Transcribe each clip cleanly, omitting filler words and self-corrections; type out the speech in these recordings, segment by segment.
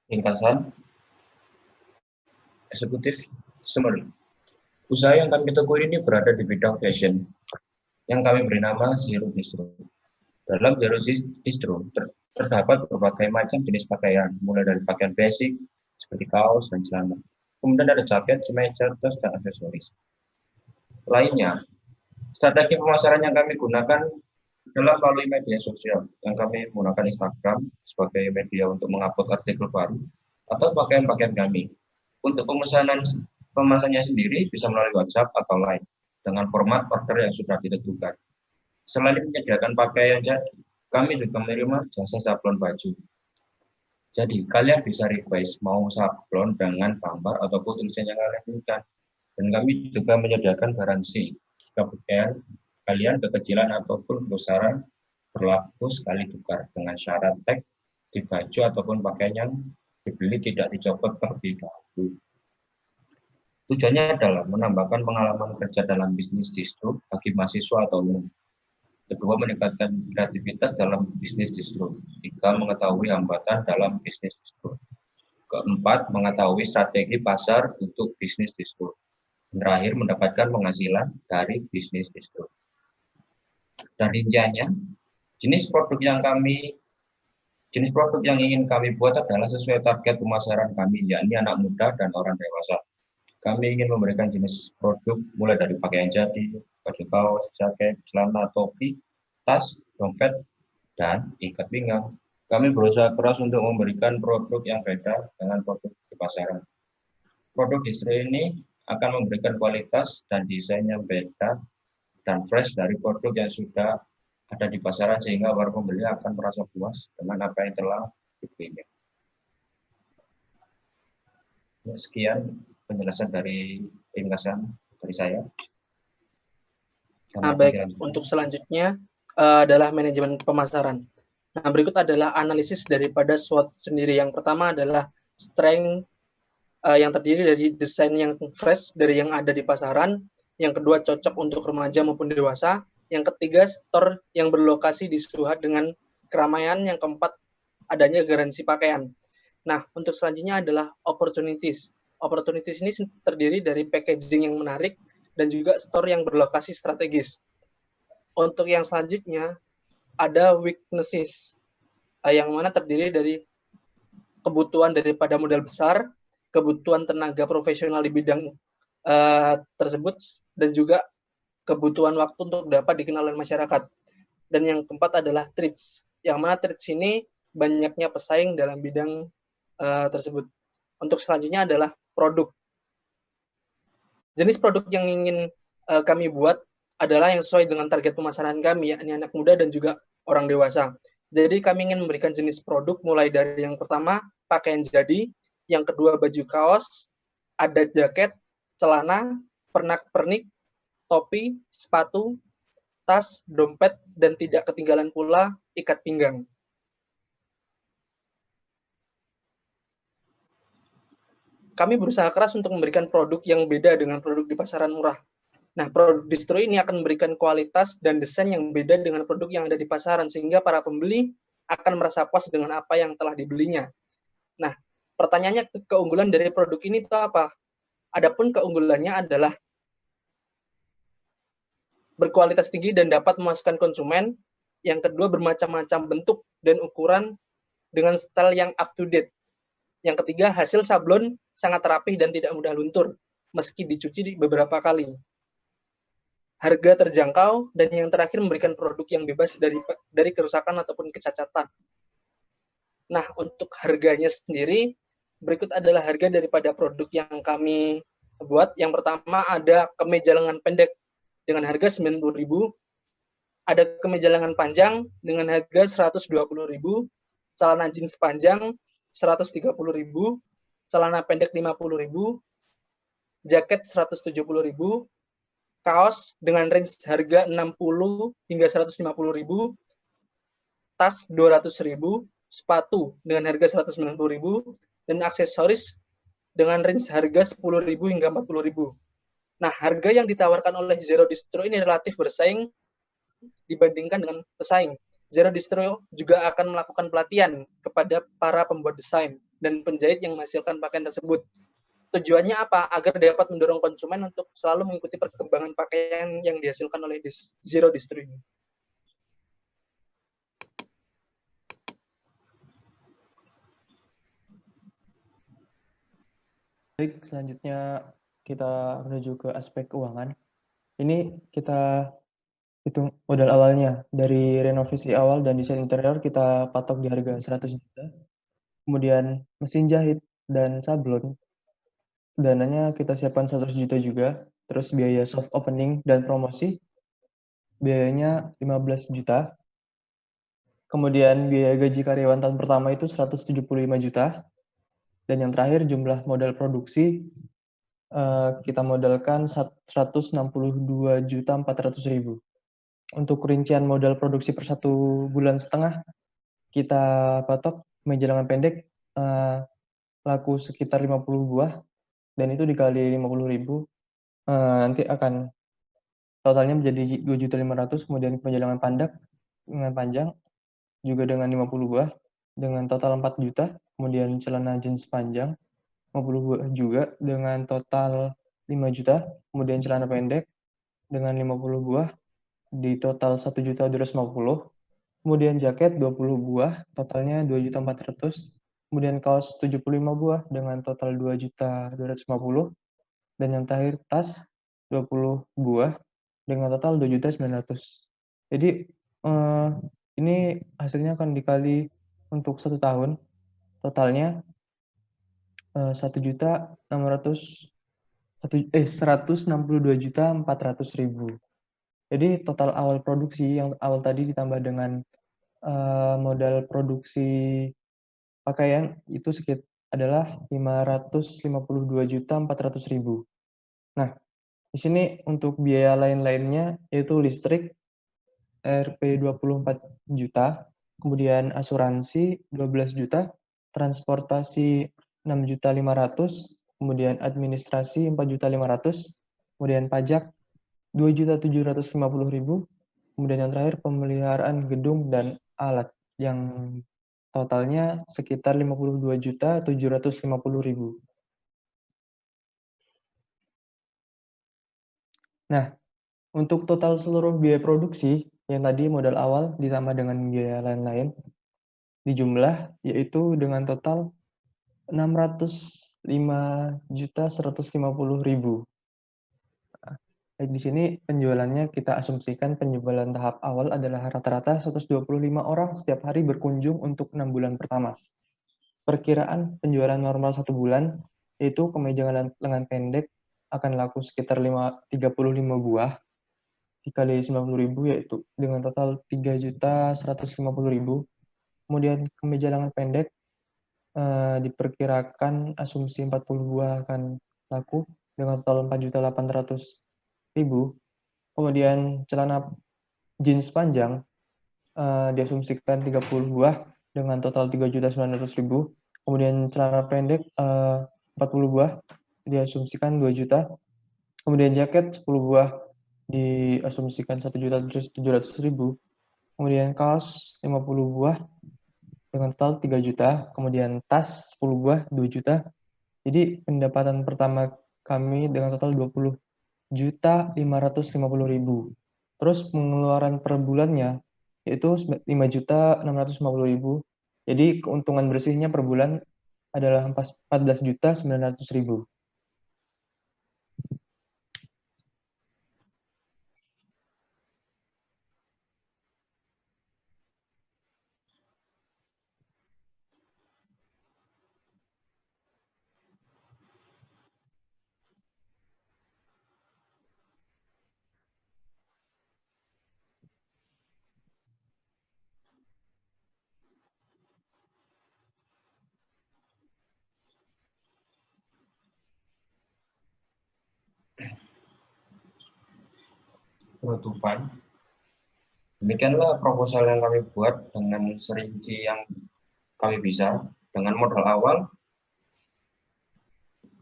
Ringkasan, eksekutif summary. Usaha yang kami tekuni ini berada di bidang fashion, yang kami beri nama Zero Distro. Dalam Zero Distro terdapat berbagai macam jenis pakaian, mulai dari pakaian basic seperti kaos dan celana. Kemudian ada jaket, kemeja, tas, dan aksesoris lainnya. Strategi pemasaran yang kami gunakan adalah melalui media sosial, yang kami menggunakan Instagram sebagai media untuk mengupload artikel baru atau pakaian-pakaian kami. Untuk pemesanannya sendiri bisa melalui WhatsApp atau Line dengan format order yang sudah ditentukan. Selain menyediakan pakaian jadi, kami juga menerima jasa sablon baju. Jadi, kalian bisa request mau sablon dengan gambar ataupun tulisan yang kalian inginkan. Dan kami juga menyediakan garansi jika pakaian kalian kekecilan ataupun besaran berlaku sekali tukar dengan syarat tag di baju ataupun pakaian yang dibeli tidak dicopot terlebih dahulu. Tujuannya adalah menambahkan pengalaman kerja dalam bisnis distro bagi mahasiswa atau umum. Kedua, meningkatkan kreativitas dalam bisnis distro. Tiga, mengetahui hambatan dalam bisnis distro. Keempat, mengetahui strategi pasar untuk bisnis distro. Terakhir, mendapatkan penghasilan dari bisnis distro. Dan rinciannya, jenis produk yang ingin kami buat adalah sesuai target pemasaran kami, yakni anak muda dan orang dewasa. Kami ingin memberikan jenis produk mulai dari pakaian jadi, baju kaos, jaket, celana, topi, tas, dompet, dan ikat pinggang. Kami berusaha keras untuk memberikan produk yang beda dengan produk di pasaran. Produk distro ini akan memberikan kualitas dan desain yang beda dan fresh dari produk yang sudah ada di pasaran, sehingga para pembeli akan merasa puas dengan apa yang telah dibelinya. Sekian penjelasan dari ringkasan dari saya. Nah, baik, untuk selanjutnya adalah manajemen pemasaran. Nah, berikut adalah analisis daripada SWOT sendiri. Yang pertama adalah strength yang terdiri dari desain yang fresh dari yang ada di pasaran. Yang kedua, cocok untuk remaja maupun dewasa. Yang ketiga, store yang berlokasi di Suhat dengan keramaian. Yang keempat, adanya garansi pakaian. Nah, untuk selanjutnya adalah opportunities. Opportunities ini terdiri dari packaging yang menarik dan juga store yang berlokasi strategis. Untuk yang selanjutnya, ada weaknesses, yang mana terdiri dari kebutuhan daripada modal besar, kebutuhan tenaga profesional di bidang tersebut, dan juga kebutuhan waktu untuk dapat dikenal oleh masyarakat. Dan yang keempat adalah threats, yang mana threats ini banyaknya pesaing dalam bidang tersebut. Untuk selanjutnya adalah produk. Jenis produk yang ingin kami buat adalah yang sesuai dengan target pemasaran kami, yakni anak muda dan juga orang dewasa. Jadi kami ingin memberikan jenis produk mulai dari yang pertama, pakaian jadi, yang kedua baju kaos, ada jaket, celana, pernak-pernik, topi, sepatu, tas, dompet, dan tidak ketinggalan pula ikat pinggang. Kami berusaha keras untuk memberikan produk yang beda dengan produk di pasaran murah. Nah, produk distro ini akan memberikan kualitas dan desain yang beda dengan produk yang ada di pasaran, sehingga para pembeli akan merasa puas dengan apa yang telah dibelinya. Nah, pertanyaannya, keunggulan dari produk ini itu apa? Adapun keunggulannya adalah berkualitas tinggi dan dapat memuaskan konsumen, Yang kedua, bermacam-macam bentuk dan ukuran dengan style yang up to date. Yang ketiga, hasil sablon sangat rapih dan tidak mudah luntur, meski dicuci beberapa kali. Harga terjangkau, dan yang terakhir memberikan produk yang bebas dari kerusakan ataupun kecacatan. Nah, untuk harganya sendiri, berikut adalah harga daripada produk yang kami buat. Yang pertama ada kemeja lengan pendek dengan harga 90.000, ada kemeja lengan panjang dengan harga 120.000, celana jeans panjang 130.000, celana pendek 50.000, jaket 170.000, kaos dengan range harga 60 hingga 150.000, tas 200.000, sepatu dengan harga 190.000, dan aksesoris dengan range harga 10.000 hingga 40.000. Nah, harga yang ditawarkan oleh Zero Distro ini relatif bersaing dibandingkan dengan pesaing. Zero Distro juga akan melakukan pelatihan kepada para pembuat desain dan penjahit yang menghasilkan pakaian tersebut. Tujuannya apa? Agar dapat mendorong konsumen untuk selalu mengikuti perkembangan pakaian yang dihasilkan oleh Zero Distro ini. Baik, selanjutnya kita menuju ke aspek keuangan. Ini kita hitung modal awalnya. Dari renovasi awal dan desain interior kita patok di harga 100 juta. Kemudian mesin jahit dan sablon, dananya kita siapkan 100 juta juga. Terus biaya soft opening dan promosi, biayanya 15 juta. Kemudian biaya gaji karyawan tahun pertama itu 175 juta. Dan yang terakhir jumlah modal produksi kita modalkan 162.400.000. Untuk rincian modal produksi per 1,5 bulan kita patok meja lengan pendek laku sekitar 50 buah, dan itu dikali 50.000 nanti akan totalnya menjadi 2.500.000. Kemudian meja lengan panjang juga dengan 50 buah dengan total 4 juta. Kemudian celana jeans panjang 50 buah juga dengan total 5 juta. Kemudian celana pendek dengan 50 buah di total 1.250.000. Kemudian jaket 20 buah totalnya 2.400.000. Kemudian kaos 75 buah dengan total 2.250.000. Dan yang terakhir tas 20 buah dengan total 2.900.000. Jadi ini hasilnya akan dikali untuk 1 tahun, totalnya 162.400.000. Jadi total awal produksi yang awal tadi ditambah dengan modal produksi pakaian itu adalah 552.400.000. Nah, di sini untuk biaya lain-lainnya yaitu listrik Rp 24 juta, kemudian asuransi 12 juta, transportasi 6.500.000, kemudian administrasi 4.500.000, kemudian pajak 2.750.000, kemudian yang terakhir pemeliharaan gedung dan alat yang totalnya sekitar 52.750.000. Nah, untuk total seluruh biaya produksi yang tadi modal awal ditambah dengan biaya lain-lain dijumlah yaitu dengan total 605.150.000. Nah, di sini penjualannya kita asumsikan penjualan tahap awal adalah rata-rata 125 orang setiap hari berkunjung untuk 6 bulan pertama. Perkiraan penjualan normal 1 bulan yaitu kemeja lengan pendek akan laku sekitar 35 buah dikali 90.000 yaitu dengan total 3.150.000. Kemudian kemeja lengan pendek diperkirakan asumsi 40 buah akan laku dengan total 4.800.000. Kemudian celana jeans panjang diasumsikan 30 buah dengan total 3.900.000. Kemudian celana pendek 40 buah diasumsikan 2 juta. Kemudian jaket 10 buah diasumsikan 1.700.000. Kemudian kaos 50 buah dengan total 3 juta. Kemudian tas 10 buah 2 juta. Jadi pendapatan pertama kami dengan total 20.550.000. Terus pengeluaran per bulannya yaitu 5.650.000. Jadi keuntungan bersihnya per bulan adalah 14.900.000. Penutupan. Demikianlah proposal yang kami buat dengan serinci yang kami bisa. Dengan modal awal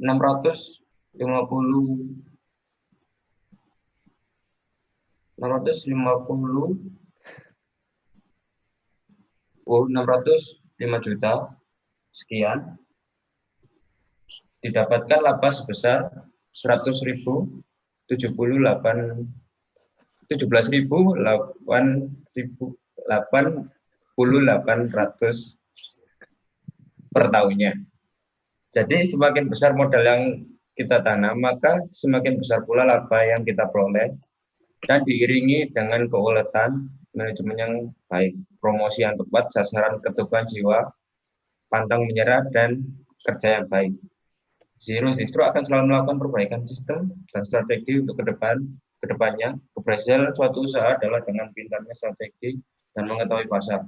650 605 juta sekian, didapatkan laba sebesar 17.800 per tahunnya. Jadi semakin besar modal yang kita tanam, maka semakin besar pula laba yang kita peroleh, dan diiringi dengan keuletan manajemen yang baik, promosi yang tepat, sasaran keteguhan jiwa, pantang menyerah, dan kerja yang baik. Zero Distro akan selalu melakukan perbaikan sistem dan strategi untuk kedepannya. Keberhasilan suatu usaha adalah dengan pintarnya strategi dan mengetahui pasar.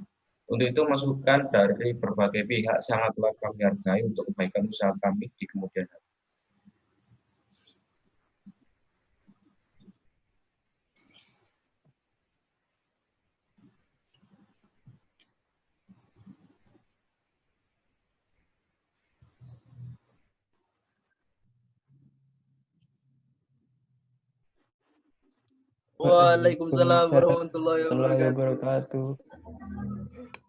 Untuk itu, masukan dari berbagai pihak sangatlah kami hargai untuk kebaikan usaha kami di kemudian hari. Waalaikumsalam warahmatullahi Warahmatullahi wabarakatuh. wabarakatuh.